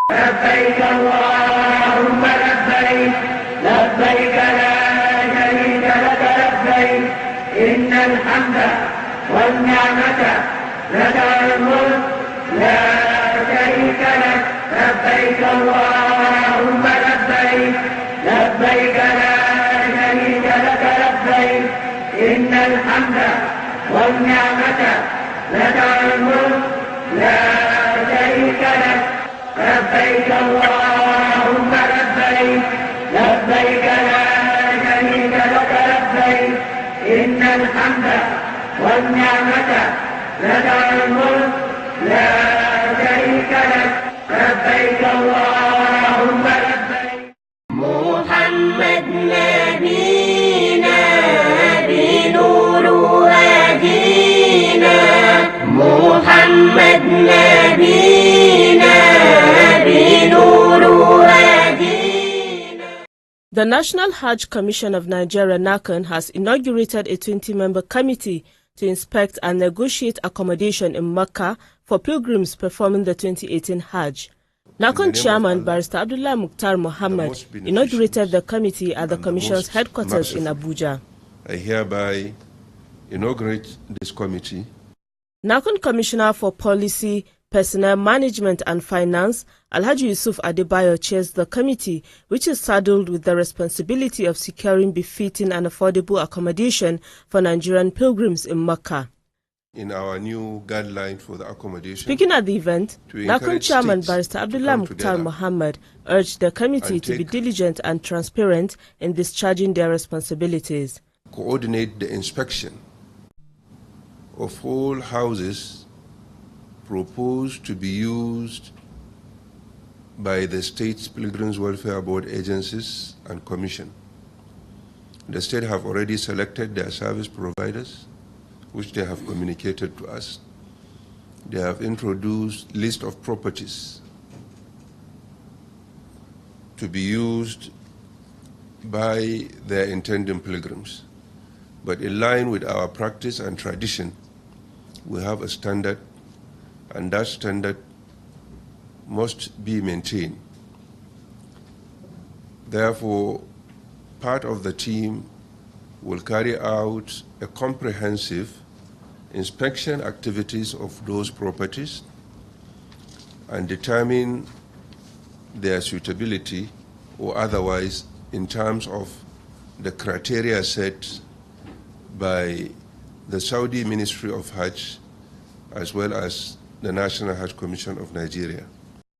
لبيك اللهم لبيك لبيك لا شريك لك لبيك إن الحمد والنعمة لك الملك لا شريك لك لبيك اللهم لبيك لبيك لا شريك لك لبيك إن الحمد والنعمة لك الملك لا شريك لك لبيك اللهم لبيك لبيك لا شريك لك لبيك إن الحمد والنعمة لك الملك لا شريك لك لبيك اللهم لبيك. محمد نبينا بنور هدينا محمد نبينا بنور هدينا. The National Hajj Commission of Nigeria NAHCON has inaugurated a 20-member committee to inspect and negotiate accommodation in Mecca for pilgrims performing the 2018 Hajj. NAHCON Chairman Barrister Abdullah Mukhtar Mohammed inaugurated the committee at the Commission's headquarters in Abuja. I hereby inaugurate this committee. NAHCON Commissioner for Policy, Personnel Management and Finance, Alhaji Yusuf Adebayo, chairs the committee, which is saddled with the responsibility of securing befitting and affordable accommodation for Nigerian pilgrims in Mecca. In our new guideline for the accommodation. Speaking at the event, NAHCON Chairman Barrister Abdullah Mukhtar Mohammed urged the committee to be diligent and transparent in discharging their responsibilities. Coordinate the inspection of all houses proposed to be used by the state's Pilgrims Welfare Board agencies and commission. The state have already selected their service providers, which they have communicated to us. They have introduced list of properties to be used by their intending pilgrims. But in line with our practice and tradition, we have a standard, and that standard must be maintained. Therefore, part of the team will carry out a comprehensive inspection activities of those properties and determine their suitability or otherwise in terms of the criteria set by the Saudi Ministry of Hajj as well as the National Hajj Commission of Nigeria.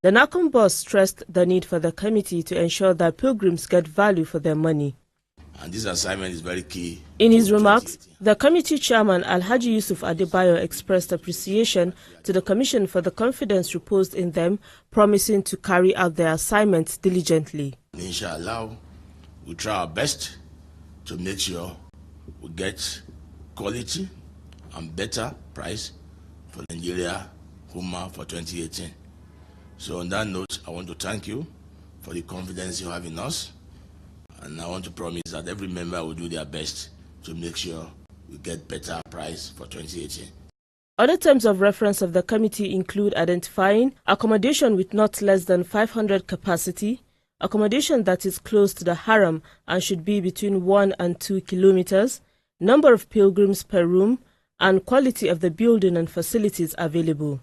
The NAHCON boss stressed the need for the committee to ensure that pilgrims get value for their money. And this assignment is very key. In his remarks, the committee chairman Alhaji Yusuf Adebayo expressed appreciation to the commission for the confidence reposed in them, promising to carry out their assignments diligently. Inshallah, we try our best to make sure we get quality and better price for Nigeria Humma for 2018. So on that note, I want to thank you for the confidence you have in us. And I want to promise that every member will do their best to make sure we get better price for 2018. Other terms of reference of the committee include identifying accommodation with not less than 500 capacity, accommodation that is close to the haram and should be between 1 and 2 kilometers, number of pilgrims per room, and quality of the building and facilities available.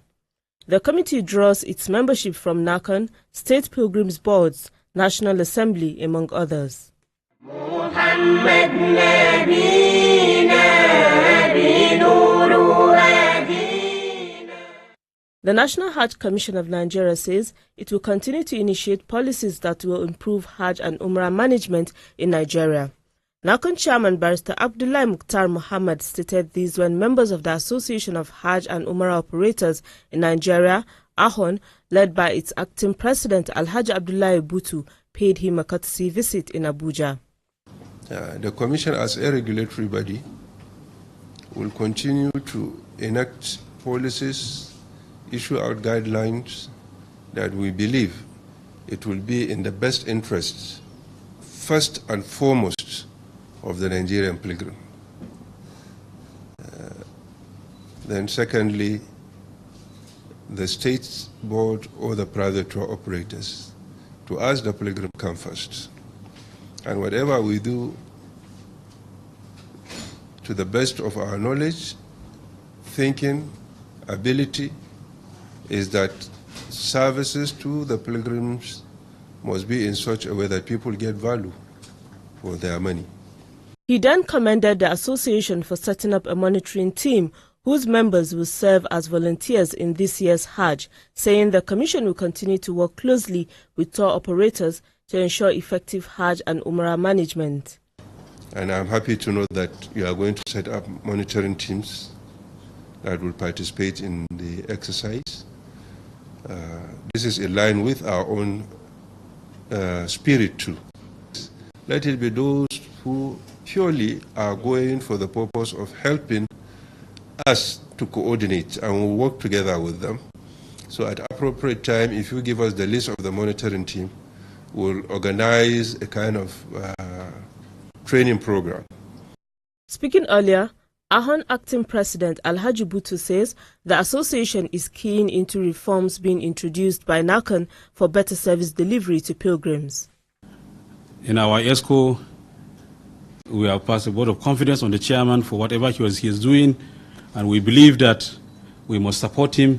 The committee draws its membership from NAHCON, State Pilgrims Boards, National Assembly, among others. The National Hajj Commission of Nigeria says it will continue to initiate policies that will improve Hajj and Umrah management in Nigeria. NAHCON Chairman Barrister Abdullah Mukhtar Mohammed stated these when members of the Association of Hajj and Umrah Operators in Nigeria, AHON, led by its acting president Alhaji Abdullah Butu, paid him a courtesy visit in Abuja. The Commission, as a regulatory body, will continue to enact policies, issue out guidelines that we believe it will be in the best interests, first and foremost, of the Nigerian pilgrim. Then secondly, the state board or the private tour operators to ask the pilgrim come first. And whatever we do, to the best of our knowledge, thinking, ability, is that services to the pilgrims must be in such a way that people get value for their money. He then commended the association for setting up a monitoring team whose members will serve as volunteers in this year's Hajj, saying the commission will continue to work closely with tour operators to ensure effective Hajj and Umrah management. And I'm happy to know that you are going to set up monitoring teams that will participate in the exercise. This is in line with our own spirit too. Let it be those who purely are going for the purpose of helping us to coordinate, and we'll work together with them. So at appropriate time, if you give us the list of the monitoring team, we'll organize a kind of training program. Speaking earlier, NAHCON acting president Alhaji Butu says the association is keen into reforms being introduced by NAHCON for better service delivery to pilgrims. In our ESCO, we have passed a vote of confidence on the chairman for whatever he is doing, and we believe that we must support him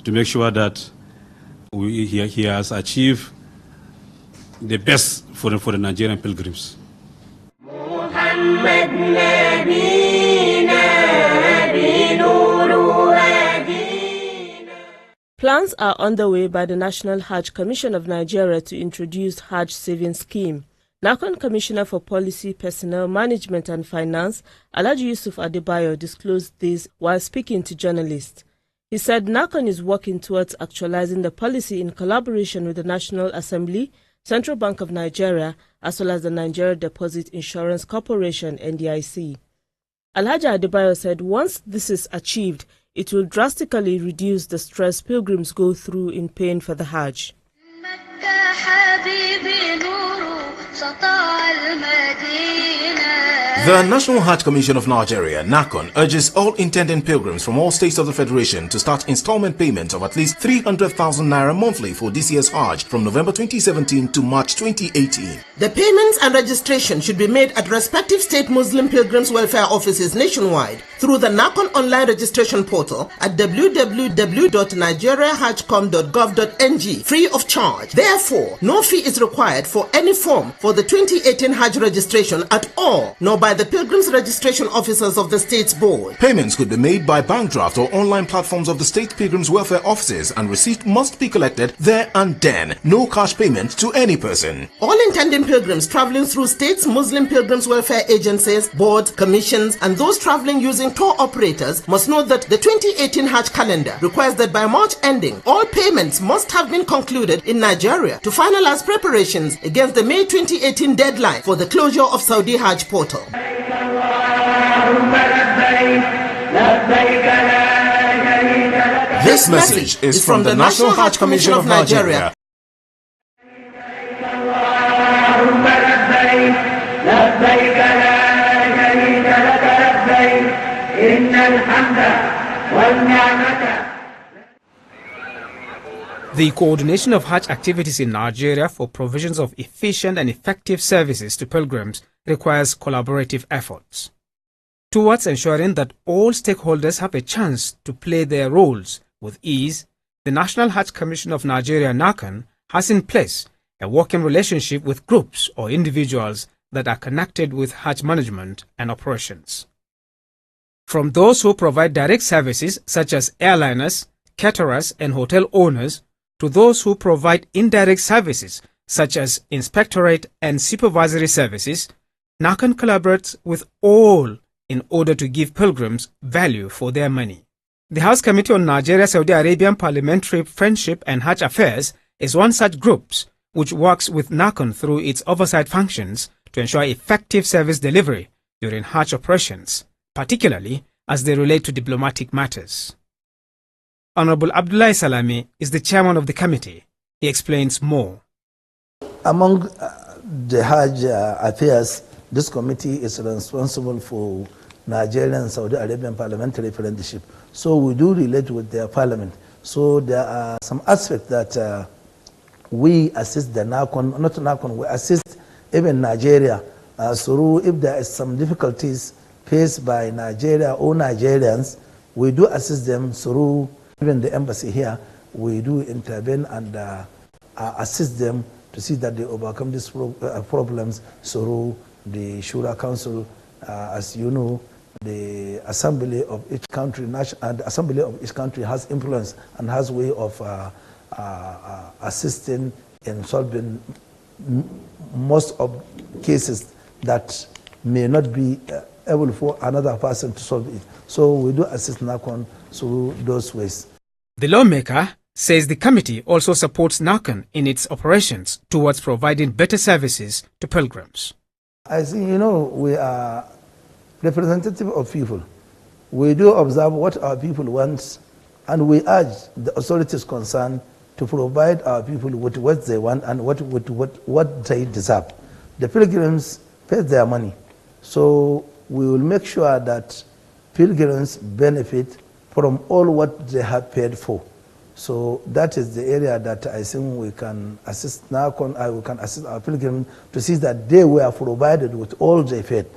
to make sure that he has achieved the best for the Nigerian pilgrims. Plans are underway by the National Hajj Commission of Nigeria to introduce Hajj savings scheme. NAHCON Commissioner for Policy, Personnel Management and Finance, Alhaji Yusuf Adebayo, disclosed this while speaking to journalists. He said NAHCON is working towards actualizing the policy in collaboration with the National Assembly, Central Bank of Nigeria, as well as the Nigeria Deposit Insurance Corporation, NDIC. Alhaji Adebayo said once this is achieved, it will drastically reduce the stress pilgrims go through in paying for the Hajj. The National Hajj Commission of Nigeria, NAHCON, urges all intending pilgrims from all states of the Federation to start installment payments of at least 300,000 naira monthly for this year's Hajj from November 2017 to March 2018. The payments and registration should be made at respective state Muslim pilgrims welfare offices nationwide through the NAHCON online registration portal at www.nigeriahajcom.gov.ng free of charge. Therefore, no fee is required for any form for the 2018 Hajj registration at all, nor by the pilgrims registration officers of the state's board. Payments could be made by bank draft or online platforms of the state pilgrims welfare offices, and receipt must be collected there and then. No cash payment to any person. All intending pilgrims traveling through states Muslim pilgrims welfare agencies, boards, commissions, and those traveling using tour operators must know that the 2018 Hajj calendar requires that by March ending, all payments must have been concluded in Nigeria to finalize preparations against the May 2018 deadline for the closure of Saudi Hajj portal. This message is from the National Hajj Commission of Nigeria. The coordination of Hajj activities in Nigeria for provisions of efficient and effective services to pilgrims requires collaborative efforts. Towards ensuring that all stakeholders have a chance to play their roles with ease, the National Hajj Commission of Nigeria, NAHCON, has in place a working relationship with groups or individuals that are connected with Hajj management and operations. From those who provide direct services such as airliners, caterers and hotel owners, to those who provide indirect services such as inspectorate and supervisory services, NAHCON collaborates with all in order to give pilgrims value for their money. The House Committee on Nigeria-Saudi Arabian Parliamentary Friendship and Hajj Affairs is one such group which works with NAHCON through its oversight functions to ensure effective service delivery during Hajj operations, particularly as they relate to diplomatic matters. Honorable Abdullahi Salami is the chairman of the committee. He explains more. Among the Hajj affairs, this committee is responsible for Nigerian and Saudi Arabian parliamentary friendship. So we do relate with their parliament. So there are some aspects that we assist the NAHCON, not NAHCON, we assist even Nigeria through if there is some difficulties faced by Nigeria or Nigerians, we do assist them through even the embassy here. We do intervene and assist them to see that they overcome these problems through the Shura Council. As you know, the assembly of each country, the assembly of each country has influence and has way of assisting in solving most of cases that may not be able for another person to solve it. So we do assist NAHCON through those ways. The lawmaker says the committee also supports NAHCON in its operations towards providing better services to pilgrims. I think, you know, we are representative of people. We do observe what our people want, and we urge the authorities concerned to provide our people with what they want and what they deserve. The pilgrims pay their money, so we will make sure that pilgrims benefit from all what they have paid for. So that is the area that I think we can assist NAHCON, we can assist our pilgrims to see that they were provided with all they paid.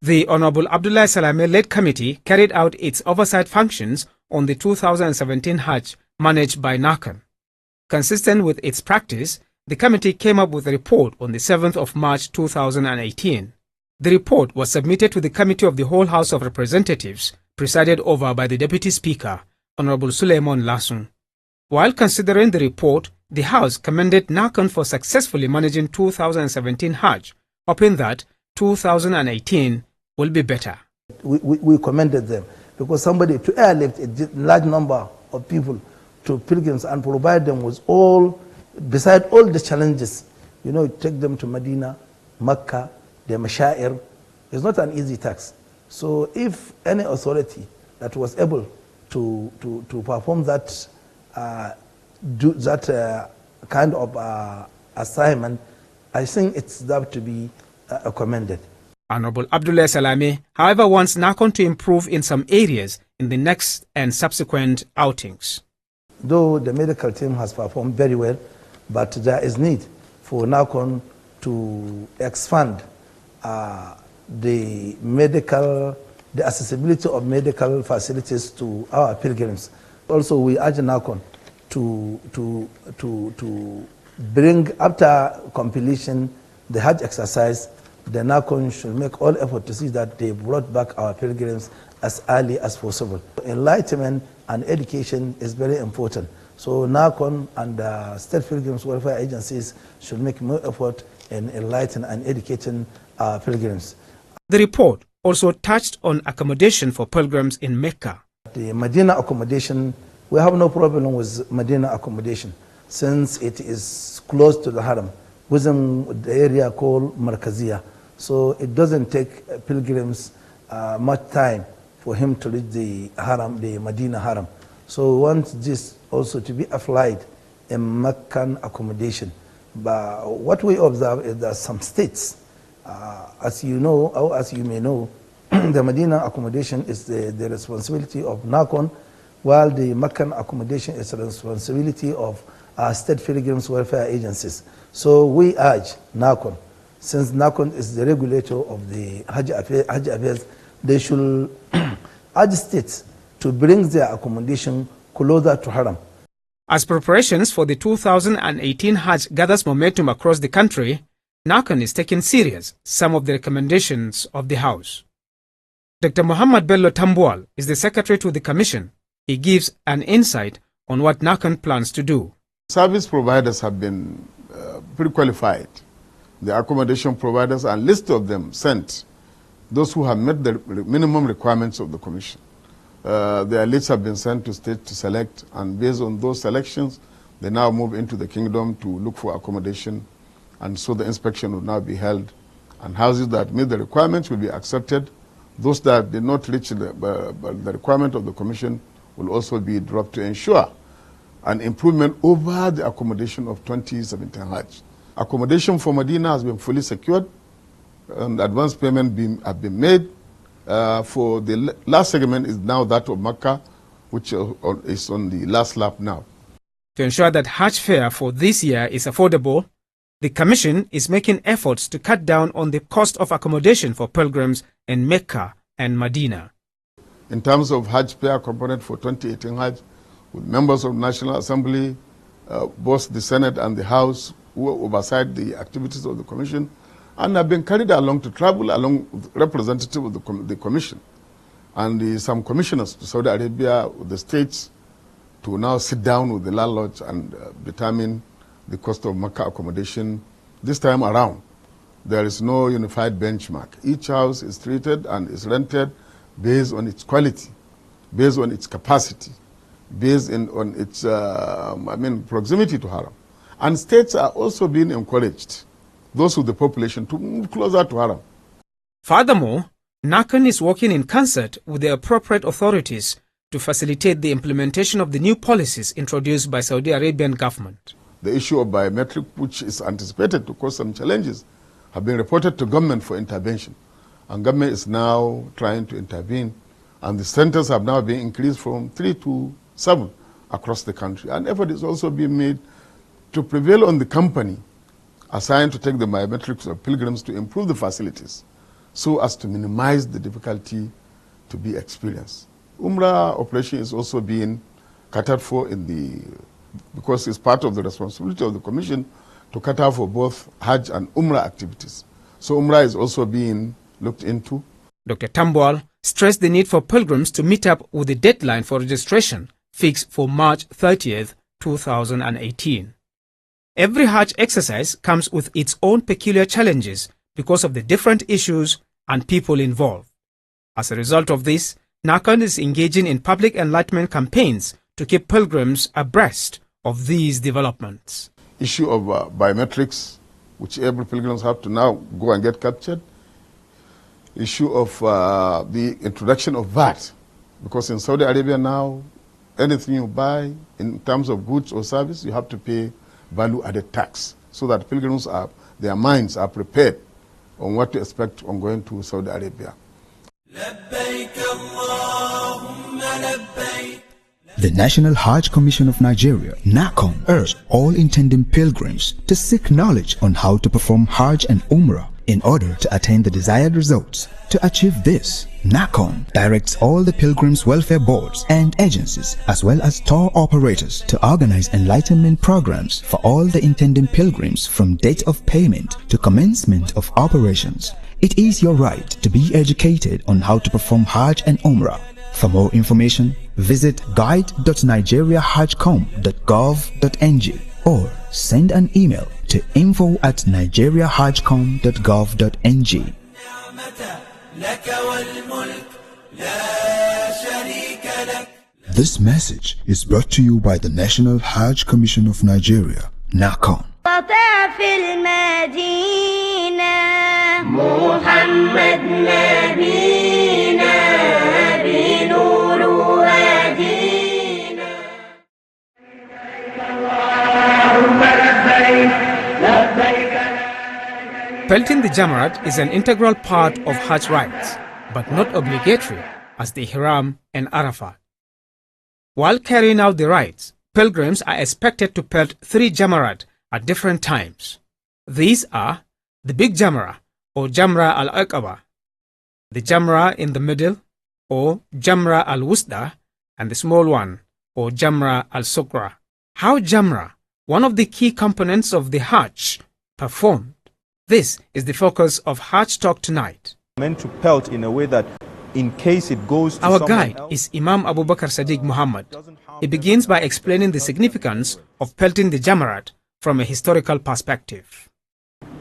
The Honorable Abdullah Salame-led committee carried out its oversight functions on the 2017 Hajj managed by NAHCON. Consistent with its practice, the committee came up with a report on the 7th of March 2018. The report was submitted to the Committee of the Whole House of Representatives, presided over by the Deputy Speaker, Honorable Suleiman Lasun. While considering the report, the House commended NAHCON for successfully managing 2017 Hajj, hoping that 2018 will be better. We commended them because somebody to airlift a large number of people to pilgrims and provide them with all, beside all the challenges, you know, take them to Medina, Mecca, the Mashair, is not an easy task. So if any authority that was able to perform that kind of assignment, I think it's that to be commended. Honorable Abdullah Salame, however, wants NAHCON to improve in some areas in the next and subsequent outings. Though the medical team has performed very well, but there is need for NAHCON to expand the accessibility of medical facilities to our pilgrims. Also, we urge NAHCON to bring, after completion, the Hajj exercise, the NAHCON should make all effort to see that they brought back our pilgrims as early as possible. Enlightenment and education is very important. So NAHCON and state pilgrims welfare agencies should make more effort in enlightening and educating our pilgrims. The report also touched on accommodation for pilgrims in Mecca. The Medina accommodation, we have no problem with Medina accommodation since it is close to the Haram, within the area called Markaziyah. So it doesn't take pilgrims much time for him to reach the Haram, the Medina Haram. So we want this also to be applied in Meccan accommodation. But what we observe is that some states, as you know, or as you may know, the Medina accommodation is the responsibility of NAHCON, while the Meccan accommodation is the responsibility of state pilgrims welfare agencies. So we urge NAHCON, since NAHCON is the regulator of the Hajj affairs, they should urge states to bring their accommodation closer to Haram. As preparations for the 2018 Hajj gathers momentum across the country, NAHCON is taking serious some of the recommendations of the House. Dr. Muhammad Bello Tambuwal is the secretary to the Commission. He gives an insight on what NAHCON plans to do. Service providers have been pre-qualified. The accommodation providers, and list of them sent, those who have met the minimum requirements of the Commission. Their lists have been sent to states to select, and based on those selections, they now move into the kingdom to look for accommodation, and so the inspection will now be held, and houses that meet the requirements will be accepted. Those that did not reach the requirement of the Commission will also be dropped to ensure an improvement over the accommodation of 2017 Hajj. Accommodation for Medina has been fully secured, and advance payment have been made. For the last segment is now that of Mecca. which is on the last lap now. To ensure that Hajj fare for this year is affordable, the Commission is making efforts to cut down on the cost of accommodation for pilgrims in Mecca and Medina. In terms of Hajj fare component for 2018 Hajj, with members of the National Assembly, both the Senate and the House, who oversight the activities of the Commission, and have been carried along to travel along with representatives of the Commission and some commissioners to Saudi Arabia, with the states, to now sit down with the landlords and determine the cost of Makkah accommodation. This time around, there is no unified benchmark. Each house is treated and is rented based on its quality, based on its capacity, based on its proximity to Haram. And states are also being encouraged, those with the population, to move closer to Haram. Furthermore, NAHCON is working in concert with the appropriate authorities to facilitate the implementation of the new policies introduced by Saudi Arabian government. The issue of biometric, which is anticipated to cause some challenges, have been reported to government for intervention. And government is now trying to intervene. And the centers have now been increased from 3 to 7 across the country. And effort is also being made to prevail on the company assigned to take the biometrics of pilgrims to improve the facilities so as to minimize the difficulty to be experienced. Umrah operation is also being catered for because it's part of the responsibility of the Commission to cater for both Hajj and Umrah activities. So Umrah is also being looked into. Dr. Tambuwal stressed the need for pilgrims to meet up with the deadline for registration fixed for March 30th, 2018. Every Hajj exercise comes with its own peculiar challenges because of the different issues and people involved. As a result of this, NAHCON is engaging in public enlightenment campaigns to keep pilgrims abreast of these developments. Issue of biometrics, which every pilgrims have to now go and get captured. Issue of the introduction of VAT, because in Saudi Arabia now, anything you buy in terms of goods or service, you have to pay value-added tax, so that pilgrims their minds are prepared on what to expect on going to Saudi Arabia. The National Hajj Commission of Nigeria, NAHCON, urged all intending pilgrims to seek knowledge on how to perform Hajj and Umrah in order to attain the desired results. To achieve this, NAHCON directs all the pilgrims' welfare boards and agencies, as well as tour operators, to organize enlightenment programs for all the intending pilgrims from date of payment to commencement of operations. It is your right to be educated on how to perform Hajj and Umrah. For more information, visit guide.nigeriahajcom.gov.ng or send an email to info@nigeriahajcom.gov.ng. This message is brought to you by the National Hajj Commission of Nigeria, NAHCON. محمد نبينا بنور هدينا اللهم لبيك لبيك. Pelting the Jamarat is an integral part of Hajj rites, but not obligatory as the Ihram and Arafat. While carrying out the rites, pilgrims are expected to pelt 3 Jamarat at different times. These are the big Jamra, or Jamra al-Aqaba, the Jamra in the middle, or Jamra al-Wusta, and the small one, or Jamra al-Sukra. How Jamra, one of the key components of the Hajj, performed? This is the focus of Hajj Talk tonight. Meant to pelt in a way that in case it goes to Our guide is Imam Abu Bakr Sadiq Muhammad. He begins by explaining the significance of pelting the Jamarat from a historical perspective.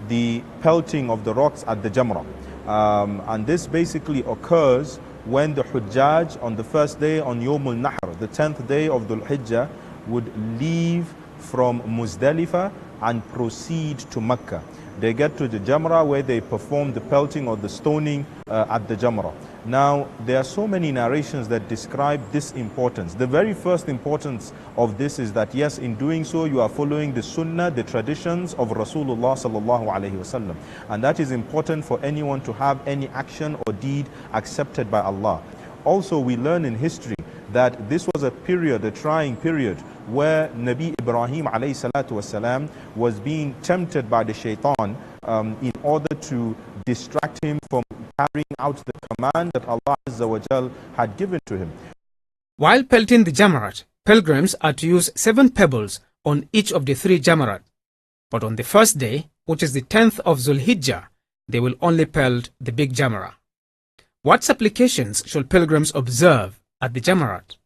The pelting of the rocks at the Jamra. And this basically occurs when the Hujjaj on the first day on Yawm al-Nahr, the 10th day of Dhul Hijjah, would leave from Muzdalifah and proceed to Mecca. They get to the Jamra where they perform the pelting or the stoning at the Jamra. Now, there are so many narrations that describe this importance. The very first importance of this is that, yes, in doing so, you are following the Sunnah, the traditions of Rasulullah sallallahu alaihi wasallam. And that is important for anyone to have any action or deed accepted by Allah. Also, we learn in history that this was a period, a trying period, where Nabi Ibrahim alayhi salatu wasalam was being tempted by the shaitan in order to distract him from carrying out the command that Allah Azza wa Jal had given to him. While pelting the Jamarat, pilgrims are to use 7 pebbles on each of the 3 Jamarat. But on the first day, which is the 10th of Zulhijjah, they will only pelt the big Jamara. What supplications should pilgrims observe at the Jamarat?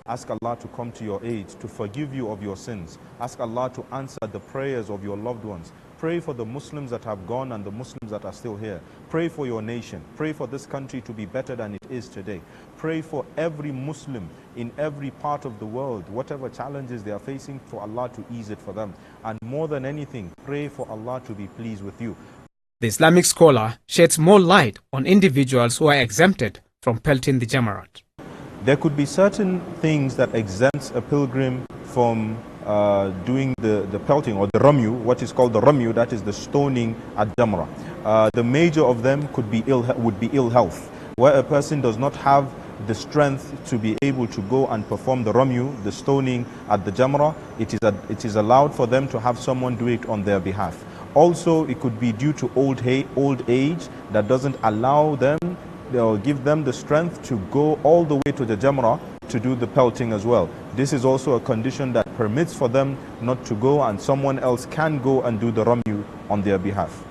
Ask Allah to come to your aid, to forgive you of your sins. Ask Allah to answer the prayers of your loved ones. Pray for the Muslims that have gone and the Muslims that are still here. Pray for your nation. Pray for this country to be better than it is today. Pray for every Muslim in every part of the world, whatever challenges they are facing, for Allah to ease it for them. And more than anything, pray for Allah to be pleased with you. The Islamic scholar sheds more light on individuals who are exempted from pelting the Jamarat. There could be certain things that exempts a pilgrim from doing the pelting or the ramyu, what is called the ramyu, that is the stoning at Jamra. The major of them would be ill health, where a person does not have the strength to be able to go and perform the ramyu, the stoning at the Jamra. It is allowed for them to have someone do it on their behalf. Also, it could be due to old age that doesn't allow them or give them the strength to go all the way to the Jamra to do the pelting as well. This is also a condition that permits for them not to go, and someone else can go and do the ramyu on their behalf.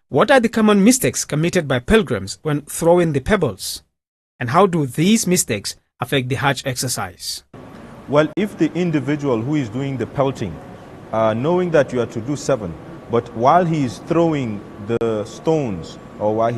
What are the common mistakes committed by pilgrims when throwing the pebbles? And how do these mistakes affect the Hajj exercise? Well, if the individual who is doing the pelting, knowing that you are to do 7, but while he is throwing the stones, or while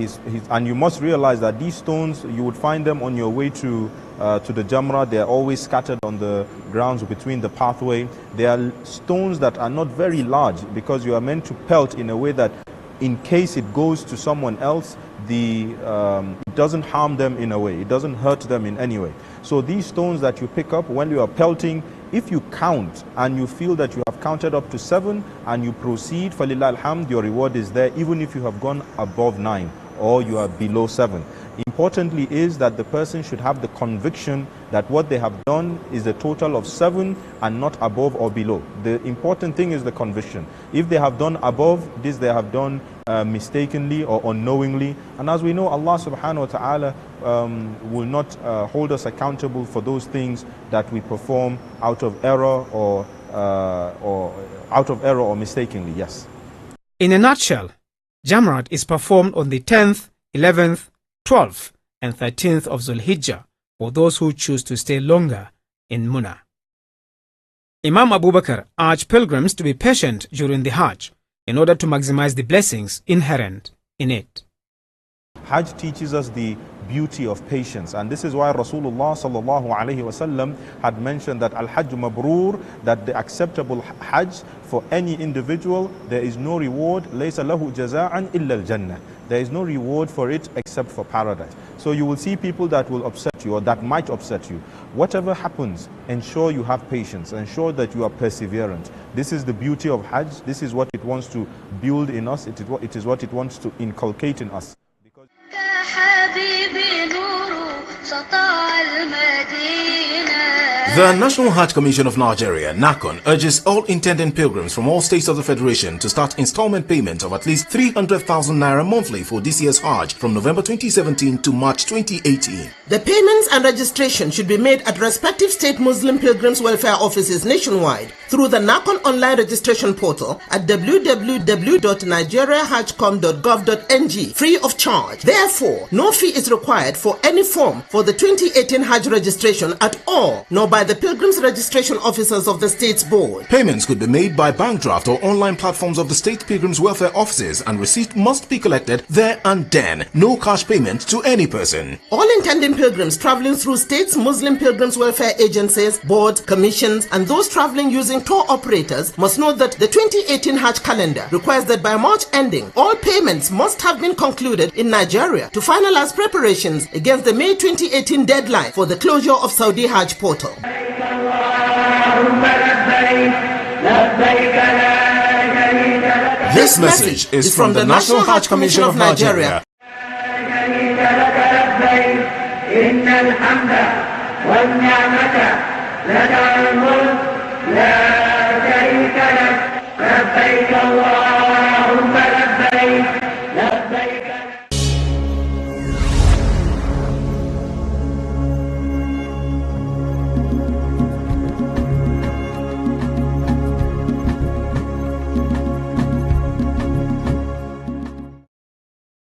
and you must realize that these stones, you would find them on your way to the Jamra. They are always scattered on the grounds between the pathway. They are stones that are not very large, because you are meant to pelt in a way that in case it goes to someone else, it doesn't harm them in a way. It doesn't hurt them in any way. So these stones that you pick up when you are pelting, if you count and you feel that you have counted up to 7 and you proceed, falillah alhamd, your reward is there, even if you have gone above 9 or you are below 7. Importantly is that the person should have the conviction that what they have done is a total of 7 and not above or below. The important thing is the conviction. If they have done above, this they have done mistakenly or unknowingly. And as we know, Allah subhanahu wa ta'ala will not hold us accountable for those things that we perform out of error or mistakenly. Yes. In a nutshell, Jamrat is performed on the 10th, 11th, 12th and 13th of Zulhijjah for those who choose to stay longer in Muna. Imam Abu Bakr urged pilgrims to be patient during the Hajj in order to maximize the blessings inherent in it. Hajj teaches us the beauty of patience, and this is why Rasulullah sallallahu alaihi wasallam had mentioned that al-Hajj mabrur, that the acceptable Hajj for any individual, there is no reward, laysa lahu jaza'an illa al-jannah. There is no reward for it except for paradise. So you will see people that will upset you or that might upset you. Whatever happens, ensure you have patience, ensure that you are perseverant. This is the beauty of Hajj. This is what it wants to build in us. It is what it wants to inculcate in us. The National Hajj Commission of Nigeria, NAHCON, urges all intending pilgrims from all states of the Federation to start installment payments of at least 300,000 naira monthly for this year's Hajj from November 2017 to March 2018. The payments and registration should be made at respective state Muslim pilgrims welfare offices nationwide through the NAHCON online registration portal at www.nigeriahajcom.gov.ng, free of charge. Therefore, no fee is required for any form for the 2018 Hajj registration at all, nor by the pilgrims registration officers of the state's board. Payments could be made by bank draft or online platforms of the state pilgrims welfare offices, and receipt must be collected there and then. No cash payment to any person. All intending pilgrims traveling through states Muslim pilgrims welfare agencies, boards, commissions, and those traveling using tour operators must know that the 2018 Hajj calendar requires that by March ending, all payments must have been concluded in Nigeria to finalize preparations against the May 2018 deadline for the closure of Saudi Hajj portal. This message is from the National Hajj Commission of Nigeria. والنعمة لك والملك لا شريك لك لبيك اللهم